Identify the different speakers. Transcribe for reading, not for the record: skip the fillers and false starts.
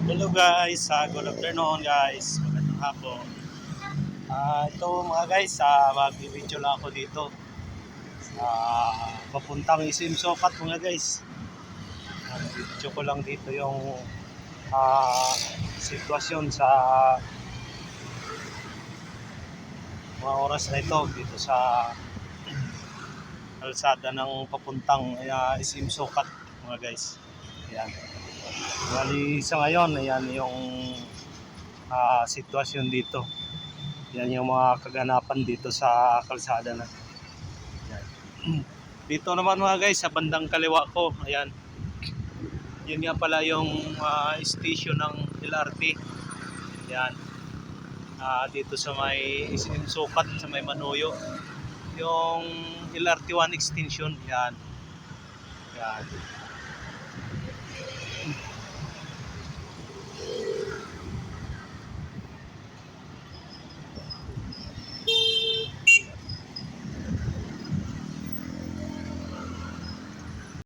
Speaker 1: Hello guys, good afternoon guys, magandang hapon. Ito mga guys, mag-video lang ako dito sa papuntang Isim Sokat mga guys. Video ko lang dito yung sitwasyon sa mga oras na ito dito sa kalsada ng papuntang Isim Sokat mga guys. Ayan. Bali sa ngayon, ayan yung sitwasyon dito. Yan yung mga kaganapan dito sa kalsada na. Yan. Dito naman mga guys, sa bandang kaliwa ko, ayan. Yun nga pala yung station ng LRT. Yan. Dito sa may Sukat, sa may Manuyo. Yung LRT 1 extension, yan. Yan.